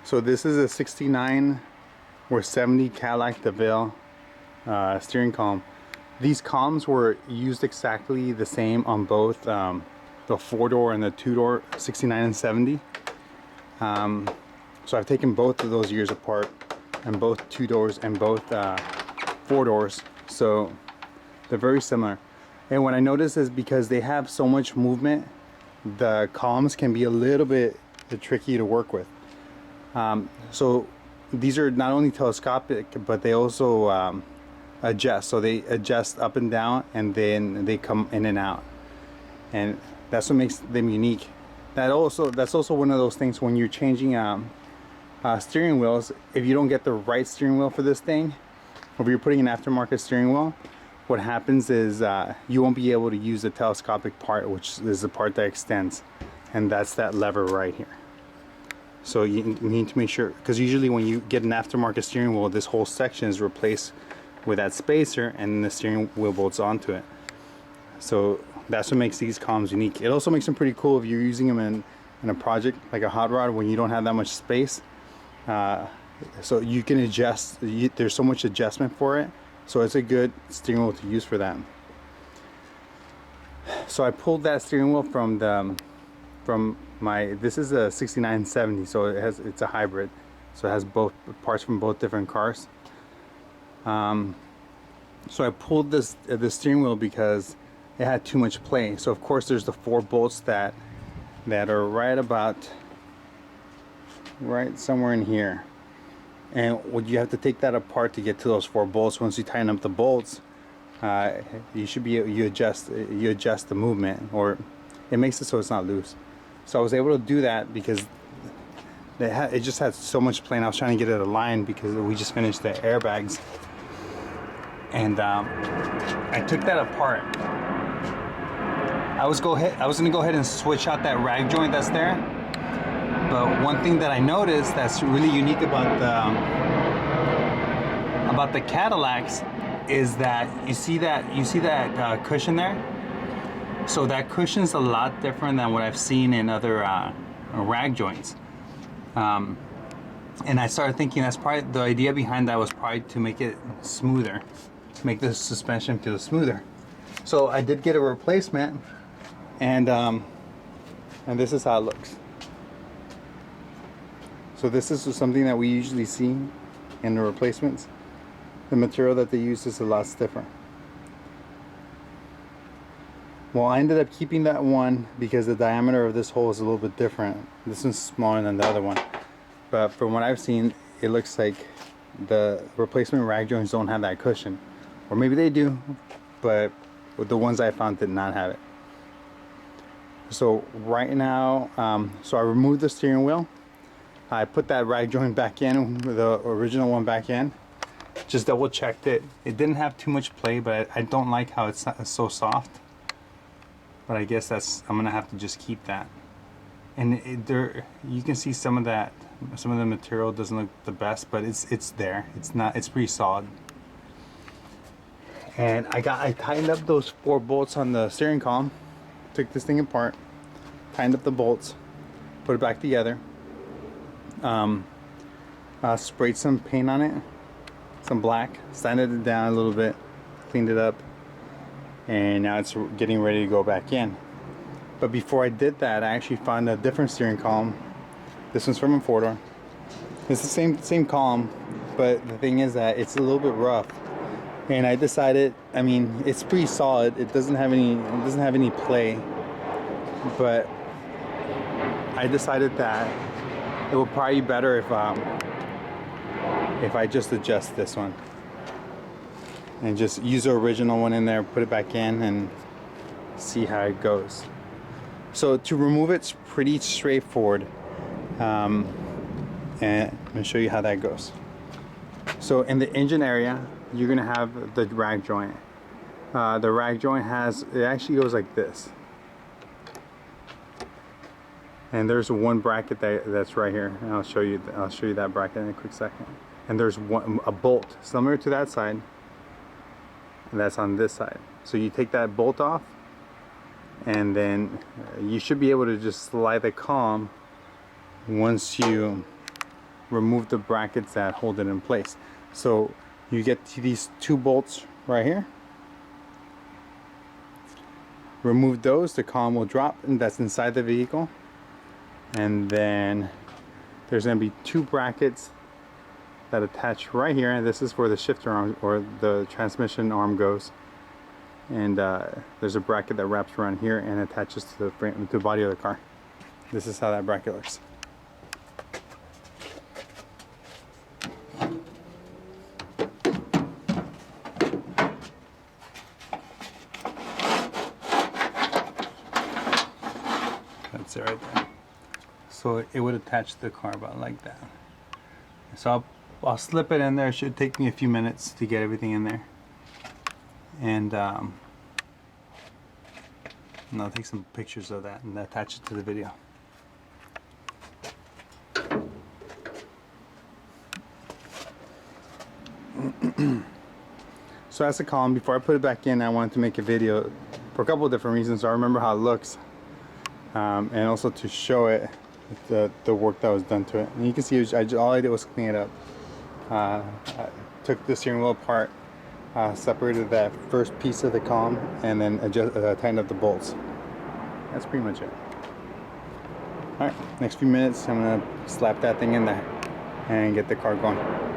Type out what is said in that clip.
So this is a 69 or 70 Cadillac DeVille steering column. These columns were used exactly the same on both the 4-door and the 2-door 69 and 70. So I've taken both of those years apart, and both 2 doors and both 4 doors, so they're very similar. And what I noticed is because they have so much movement, the columns can be a little bit tricky to work with. So these are not only telescopic, but they also adjust. So they adjust up and down, and then they come in and out, and that's what makes them unique. That's also one of those things when you're changing steering wheels. If you don't get the right steering wheel for this thing, or if you're putting an aftermarket steering wheel, what happens is you won't be able to use the telescopic part, which is the part that extends, and that's that lever right here. So you need to make sure, because usually when you get an aftermarket steering wheel, this whole section is replaced with that spacer, and the steering wheel bolts onto it. So that's what makes these columns unique. It also makes them pretty cool if you're using them in a project like a hot rod when you don't have that much space. So you can adjust, there's so much adjustment for it, so it's a good steering wheel to use for that. So I pulled that steering wheel from my, this is a 6970, so it's a hybrid, so it has both parts from both different cars. So I pulled the steering wheel because it had too much play. So of course there's the 4 bolts that are right somewhere in here, and you have to take that apart to get to those 4 bolts. Once you tighten up the bolts, you adjust the movement, or it makes it so it's not loose. So I was able to do that because it just had so much play, and I was trying to get it aligned because we just finished the airbags, and I took that apart. I was gonna go ahead and switch out that rag joint that's there, but one thing that I noticed that's really unique about the Cadillacs is that you see that cushion there. So that cushion's a lot different than what I've seen in other rag joints, and I started thinking that's probably the idea behind that, was probably to make it smoother, make the suspension feel smoother. So I did get a replacement, and this is how it looks. So this is something that we usually see in the replacements. The material that they use is a lot different. Well, I ended up keeping that one because the diameter of this hole is a little bit different. This one's smaller than the other one, but from what I've seen, it looks like the replacement rag joints don't have that cushion, or maybe they do, but the ones I found did not have it. So right now, so I removed the steering wheel. I put that rag joint back in, the original one back in. Just double checked it. It didn't have too much play, but I don't like how it's so soft. But I guess I'm gonna have to just keep that. And you can see some of the material doesn't look the best, but it's there. It's pretty solid. And I tightened up those 4 bolts on the steering column. Took this thing apart, tightened up the bolts, put it back together. Sprayed some paint on it, some black, sanded it down a little bit, cleaned it up, and now it's getting ready to go back in. But before I did that, I actually found a different steering column. This one's from a 4-door. It's the same column, but the thing is that it's a little bit rough. And I decided, I mean, it's pretty solid. It doesn't have any play, but I decided that it would probably be better if I just adjust this one and just use the original one in there, put it back in, and see how it goes. So to remove it's pretty straightforward, and I'm gonna show you how that goes. So in the engine area, you're gonna have the rag joint. The rag joint it actually goes like this, and there's one bracket that's right here, and I'll show you that bracket in a quick second. And there's a bolt similar to that side, and that's on this side. So you take that bolt off, and then you should be able to just slide the column once you remove the brackets that hold it in place. So you get to these 2 bolts right here. Remove those, the column will drop, and that's inside the vehicle. And then there's going to be 2 brackets that attach right here, and this is where the shifter arm or the transmission arm goes. And there's a bracket that wraps around here and attaches to the frame, to the body of the car. This is how that bracket looks. That's it right there. So it would attach to the car about like that. So I'll slip it in there. It should take me a few minutes to get everything in there. And I'll take some pictures of that and attach it to the video. So that's the column. Before I put it back in, I wanted to make a video for a couple of different reasons. So I remember how it looks, and also to show it the work that was done to it. And you can see all I did was clean it up. I took the steering wheel apart, separated that first piece of the column, and then tightened up the bolts. That's pretty much it. Alright, next few minutes I'm gonna slap that thing in there and get the car going.